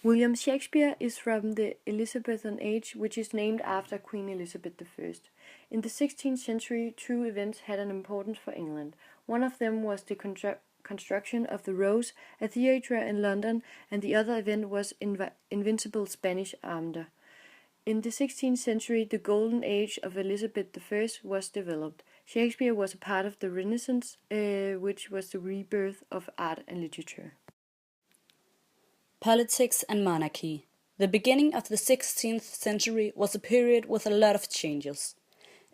William Shakespeare is from the Elizabethan age, which is named after Queen Elizabeth I. In the 16th century, two events had an importance for England. One of them was the construction of the Rose, a theatre in London, and the other event was Invincible Spanish Armada. In the 16th century, the golden age of Elizabeth I was developed. Shakespeare was a part of the Renaissance, which was the rebirth of art and literature. Politics and monarchy. The beginning of the 16th century was a period with a lot of changes.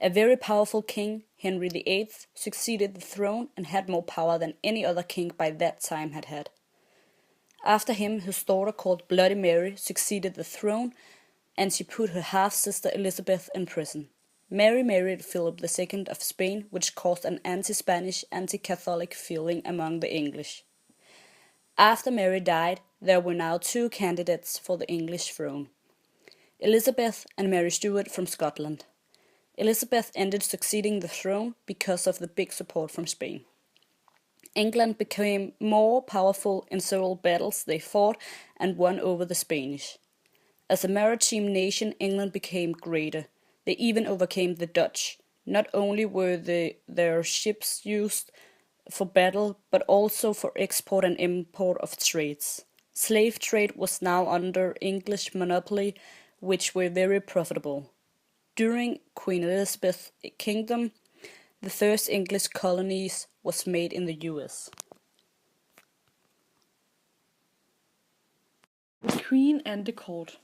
A very powerful king, Henry VIII, succeeded the throne and had more power than any other king by that time had had. After him, his daughter called Bloody Mary succeeded the throne, and she put her half-sister Elizabeth in prison. Mary married Philip II of Spain, which caused an anti-Spanish, anti-Catholic feeling among the English. After Mary died, there were now two candidates for the English throne, Elizabeth and Mary Stuart from Scotland. Elizabeth ended succeeding the throne because of the big support from Spain. England became more powerful in several battles they fought and won over the Spanish. As a maritime nation, England became greater. They even overcame the Dutch. Not only were their ships used for battle, but also for export and import of trades. Slave trade was now under English monopoly, which were very profitable. During Queen Elizabeth's kingdom, the first English colonies was made in the US. The Queen and the Court.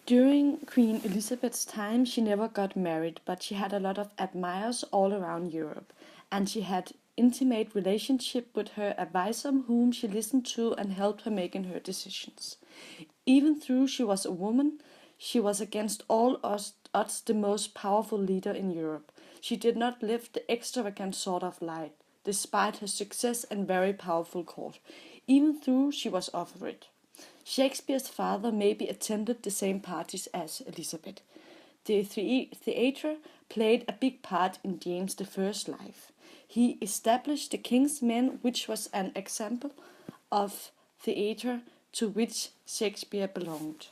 During Queen Elizabeth's time, she never got married, but she had a lot of admirers all around Europe, and she had intimate relationship with her advisor, whom she listened to and helped her making her decisions. Even though she was a woman, she was against all odds the most powerful leader in Europe. She did not live the extravagant sort of life, despite her success and very powerful court, even though she was of it. Shakespeare's father maybe attended the same parties as Elizabeth. The theatre played a big part in James I's life. He established the King's Men, which was an example of theatre to which Shakespeare belonged.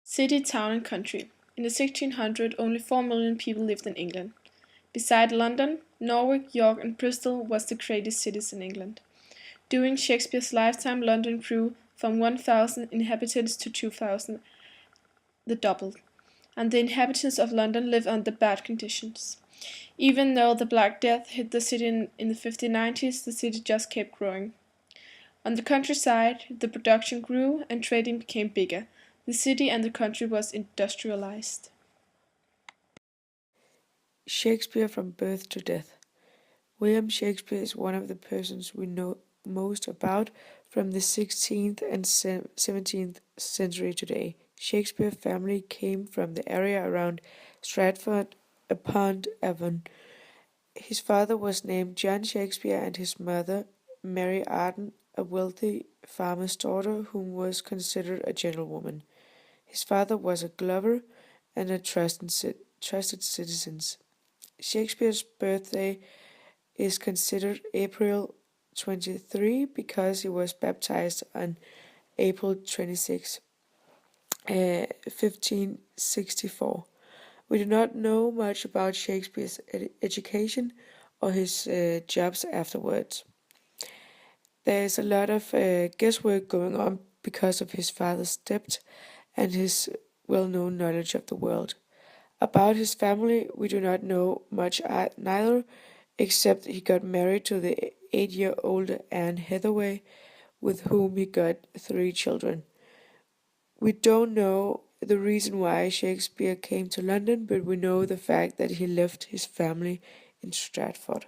City, town and country. In the 1600s, only 4 million people lived in England. Beside London, Norwich, York and Bristol was the greatest cities in England. During Shakespeare's lifetime, London grew from 1,000 inhabitants to 2,000, the double, and the inhabitants of London lived under bad conditions. Even though the Black Death hit the city in the 1590s, the city just kept growing. On the countryside, the production grew and trading became bigger. The city and the country was industrialized. Shakespeare from birth to death. William Shakespeare is one of the persons we know most about from the 16th and 17th century today. Shakespeare's family came from the area around Stratford-upon-Avon. His father was named John Shakespeare and his mother, Mary Arden, a wealthy farmer's daughter whom was considered a gentlewoman. His father was a glover and a trusted citizen. Shakespeare's birthday is considered April 23 because he was baptized on April 26, 1564. We do not know much about Shakespeare's education or his jobs afterwards. There is a lot of guesswork going on because of his father's debt and his well-known knowledge of the world. About his family, we do not know much neither, except he got married to the 8-year-old Anne Hathaway, with whom he got 3 children. We don't know the reason why Shakespeare came to London, but we know the fact that he left his family in Stratford.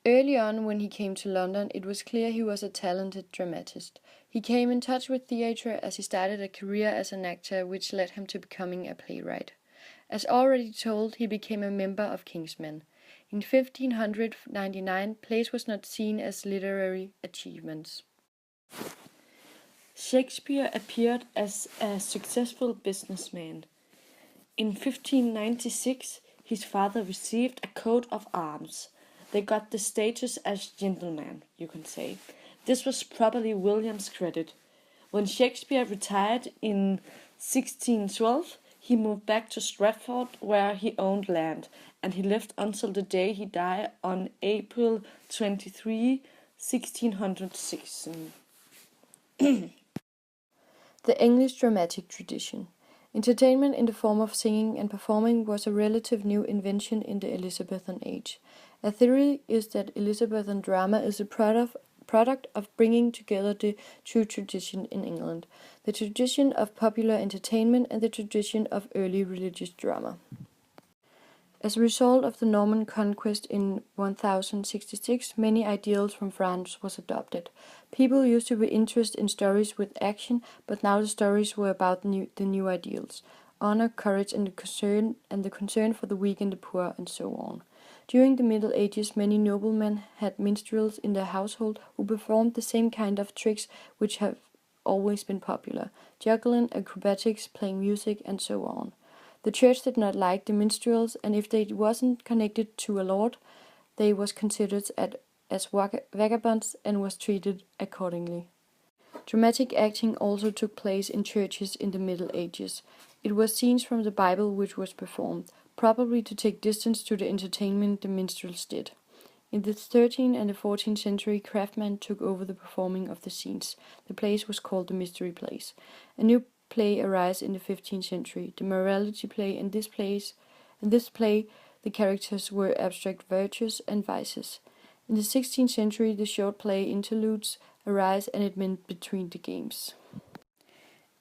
Early on, when he came to London, it was clear he was a talented dramatist. He came in touch with theatre as he started a career as an actor, which led him to becoming a playwright. As already told, he became a member of King's Men. In 1599, plays was not seen as literary achievements. Shakespeare appeared as a successful businessman. In 1596, his father received a coat of arms. They got the status as gentlemen, you can say. This was probably William's credit. When Shakespeare retired in 1612, he moved back to Stratford where he owned land, and he lived until the day he died on April 23, 1616. The English dramatic tradition. Entertainment in the form of singing and performing was a relative new invention in the Elizabethan age. A theory is that Elizabethan drama is a product of bringing together the two traditions in England, the tradition of popular entertainment and the tradition of early religious drama. As a result of the Norman conquest in 1066, many ideals from France was adopted. People used to be interested in stories with action, but now the stories were about the new ideals: honor, courage, and the concern for the weak and the poor, and so on. During the Middle Ages, many noblemen had minstrels in their household who performed the same kind of tricks which have always been popular: juggling, acrobatics, playing music, and so on. The church did not like the minstrels, and if they wasn't connected to a lord, they was considered as vagabonds and was treated accordingly. Dramatic acting also took place in churches in the Middle Ages. It was scenes from the Bible which was performed, probably to take distance to the entertainment the minstrels did. In the 13th and the 14th century, craftsmen took over the performing of the scenes. The place was called the Mystery Place. A new play arose in the 15th century, the morality play. In this play, the characters were abstract virtues and vices. In the 16th century, the short play interludes arise, and it meant between the games.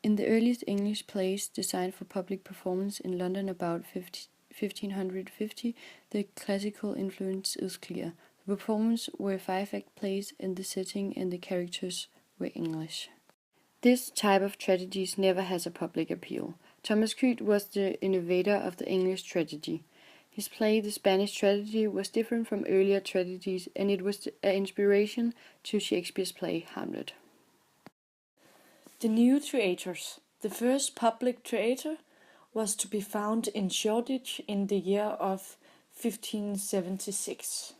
In the earliest English plays designed for public performance in London about 1550, the classical influence is clear. The performances were 5-act plays, and the setting and the characters were English. This type of tragedies never has a public appeal. Thomas Crete was the innovator of the English tragedy. His play, The Spanish Tragedy, was different from earlier tragedies, and it was an inspiration to Shakespeare's play Hamlet. The new theatres. The first public theatre was to be found in Shoreditch in the year of 1576.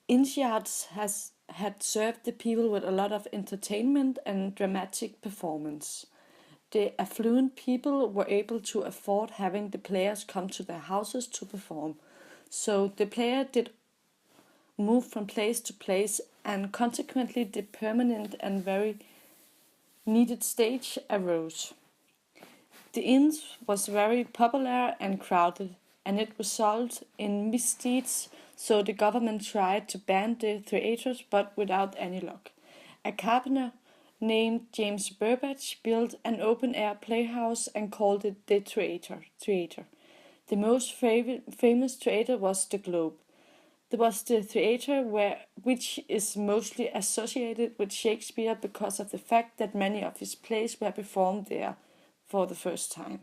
Inns had served the people with a lot of entertainment and dramatic performance. The affluent people were able to afford having the players come to their houses to perform, so the player did move from place to place, and consequently the permanent and very needed stage arose. The inns was very popular and crowded, and it resulted in misdeeds, so the government tried to ban the theatres, but without any luck. A carpenter named James Burbage built an open-air playhouse and called it the Theatre. The most famous theatre was the Globe. There was the theatre which is mostly associated with Shakespeare because of the fact that many of his plays were performed there for the first time.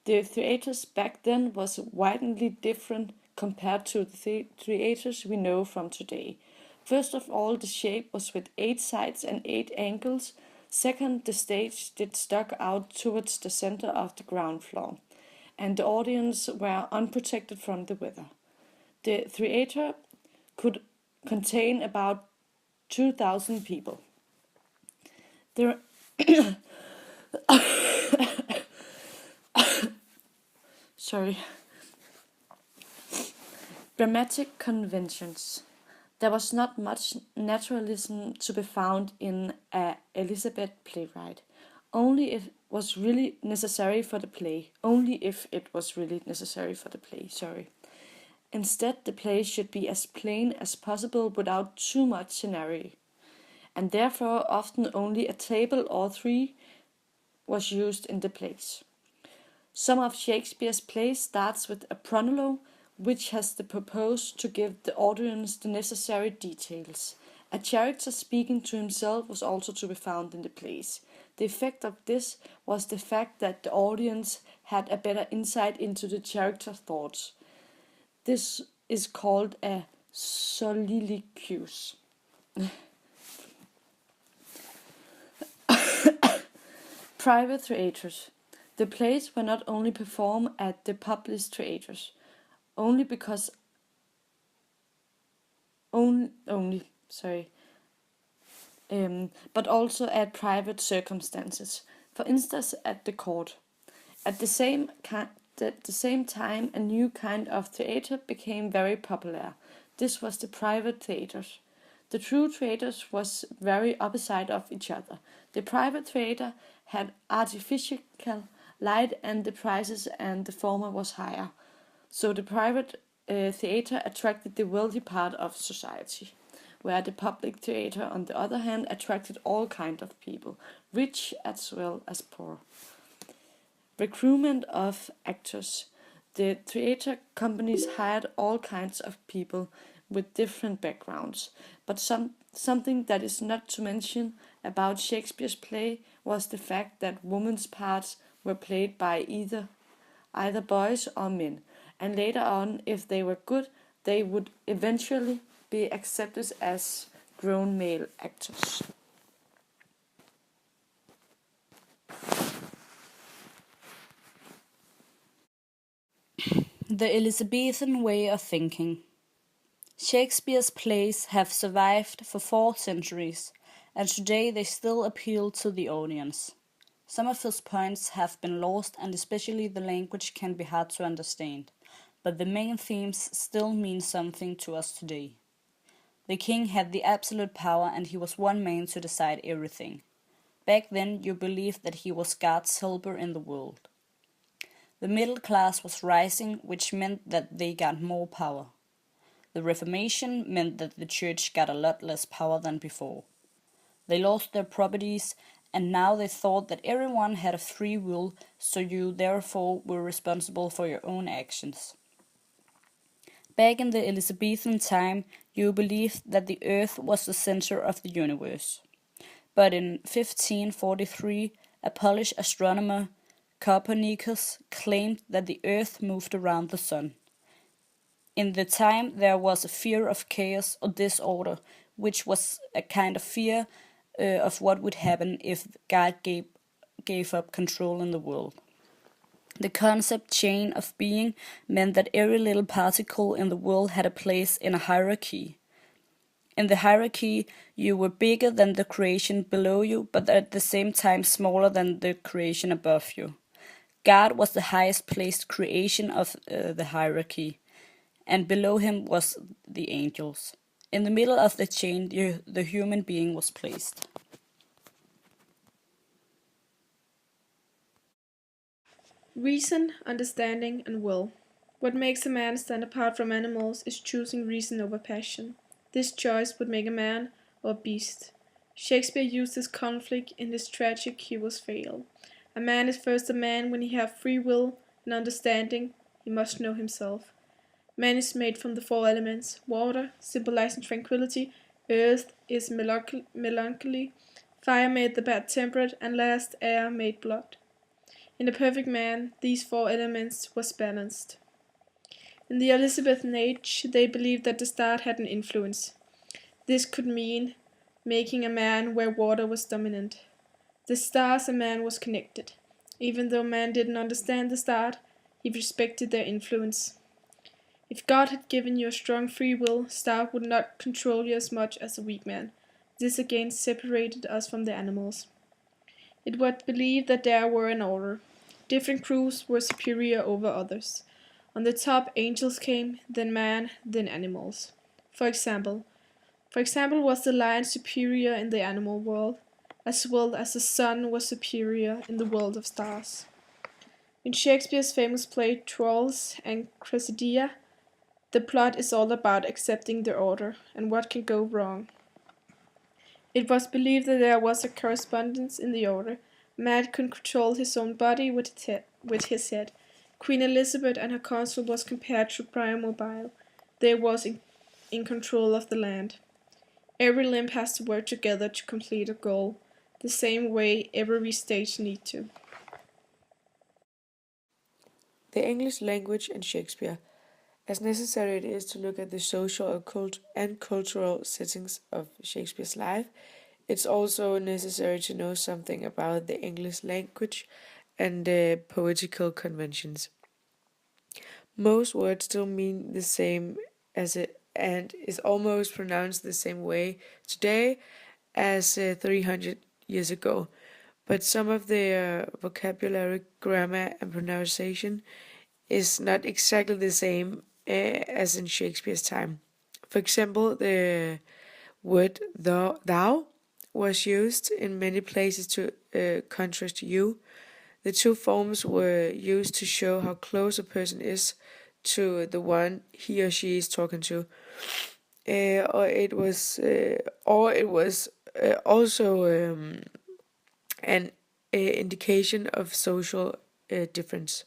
The theatres back then was widely different compared to the theatres we know from today. First of all, the shape was with 8 sides and 8 angles. Second, the stage did stuck out towards the center of the ground floor, and the audience were unprotected from the weather. The theatre could contain about 2,000 people. There Sorry. Dramatic conventions. There was not much naturalism to be found in a Elizabeth playwright. Only if it was really necessary for the play. Instead, the play should be as plain as possible without too much scenery, and therefore often only a table or 3 was used in the plays. Some of Shakespeare's plays starts with a prologue, which has the purpose to give the audience the necessary details. A character speaking to himself was also to be found in the plays. The effect of this was the fact that the audience had a better insight into the character's thoughts. This is called a soliloquy. Private theatres. The plays were not only performed at the public theatres, but also at private circumstances, for instance at the court. At the same time, a new kind of theatre became very popular. This was the private theatres. The true theatres was very opposite of each other. The private theatre had artificial light and the prices, and the former was higher. So the private theatre attracted the wealthy part of society, where the public theatre, on the other hand, attracted all kinds of people, rich as well as poor. Recruitment of actors. The theatre companies hired all kinds of people with different backgrounds, but something that is not to mention about Shakespeare's play was the fact that women's parts were played by either boys or men, and later on, if they were good, they would eventually be accepted as grown male actors. The Elizabethan way of thinking. Shakespeare's plays have survived for 4 centuries, and today they still appeal to the audience. Some of his points have been lost, and especially the language can be hard to understand, but the main themes still mean something to us today. The king had the absolute power, and he was one man to decide everything. Back then, you believed that he was God's helper in the world. The middle class was rising, which meant that they got more power. The Reformation meant that the church got a lot less power than before. They lost their properties, and now they thought that everyone had a free will, so you therefore were responsible for your own actions. Back in the Elizabethan time, you believed that the earth was the center of the universe. But in 1543, a Polish astronomer, Copernicus, claimed that the earth moved around the sun. In the time, there was a fear of chaos or disorder, which was a kind of fear of what would happen if God gave up control in the world. The concept chain of being meant that every little particle in the world had a place in a hierarchy. In the hierarchy, you were bigger than the creation below you, but at the same time smaller than the creation above you. God was the highest placed creation of the hierarchy, and below him was the angels. In the middle of the chain, the human being was placed. Reason, understanding, and will. What makes a man stand apart from animals is choosing reason over passion. This choice would make a man or a beast. Shakespeare used this conflict in his tragic Hero's Fail. A man is first a man when he has free will and understanding. He must know himself. Man is made from the 4 elements. Water, symbolizing tranquility. Earth is melancholy. Fire made the bad-tempered, and last, air made blood. In a perfect man, these 4 elements was balanced. In the Elizabethan age, they believed that the stars had an influence. This could mean making a man where water was dominant. The stars and man was connected. Even though man didn't understand the stars, he respected their influence. If God had given you a strong free will, star would not control you as much as a weak man. This again separated us from the animals. It was believed that there were an order. Different crews were superior over others. On the top, angels came, then man, then animals. For example, was the lion superior in the animal world, as well as the sun was superior in the world of stars. In Shakespeare's famous play Trolls and Cressida, the plot is all about accepting the order and what can go wrong. It was believed that there was a correspondence in the order. Man could control his own body with his head. Queen Elizabeth and her consort was compared to Playmobil. They was in control of the land. Every limb has to work together to complete a goal, the same way every stage need to. The English language and Shakespeare. As necessary it is to look at the social and cultural settings of Shakespeare's life, it's also necessary to know something about the English language and the poetical conventions. Most words still mean the same as it and is almost pronounced the same way today as 300 years ago, but some of the vocabulary, grammar, and pronunciation is not exactly the same as in Shakespeare's time. For example, the word thou was used in many places to contrast you. The two forms were used to show how close a person is to the one he or she is talking to. Or it was also an indication of social difference.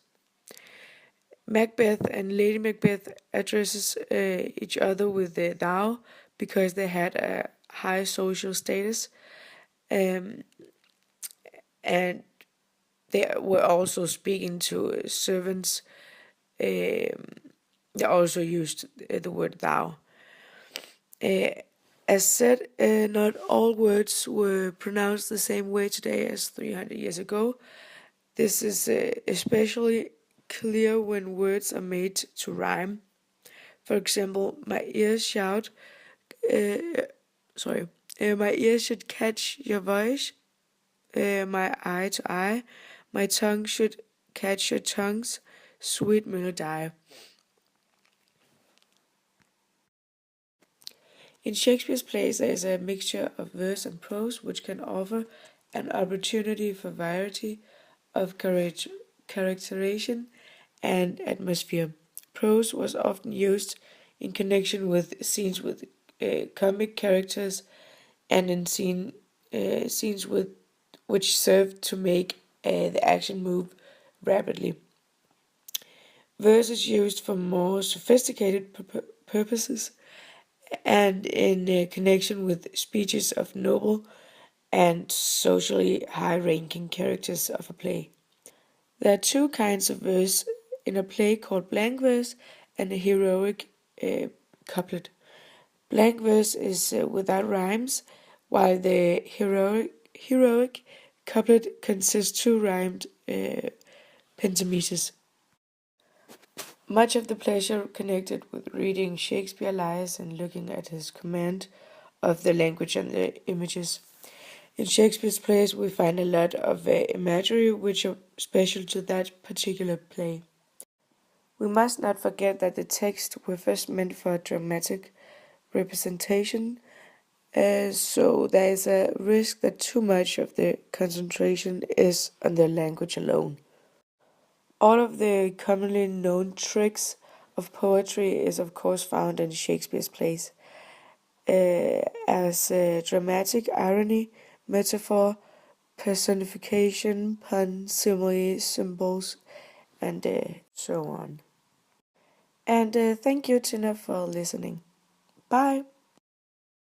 Macbeth and Lady Macbeth addresses each other with the thou because they had a high social status, um, and they were also speaking to servants. They also used the word thou. As said, not all words were pronounced the same way today as 300 years ago. This is especially clear when words are made to rhyme. For example, my ears shout, my ears should catch your voice, my eye to eye, my tongue should catch your tongue's sweet melody. In Shakespeare's plays, there is a mixture of verse and prose, which can offer an opportunity for variety of characterization and atmosphere. Prose was often used in connection with scenes with comic characters and in scenes with which served to make the action move rapidly. Verse is used for more sophisticated purposes and in connection with speeches of noble and socially high-ranking characters of a play. There are two kinds of verse in a play called blank verse and a heroic couplet. Blank verse is without rhymes, while the heroic couplet consists two rhymed pentameters. Much of the pleasure connected with reading Shakespeare lies in looking at his command of the language and the images. In Shakespeare's plays, we find a lot of imagery which are special to that particular play. We must not forget that the texts were first meant for dramatic representation, so there is a risk that too much of the concentration is on the language alone. All of the commonly known tricks of poetry is of course found in Shakespeare's plays, as dramatic irony, metaphor, personification, pun, simile, symbols, and so on. And thank you, Tina, for listening. Bye!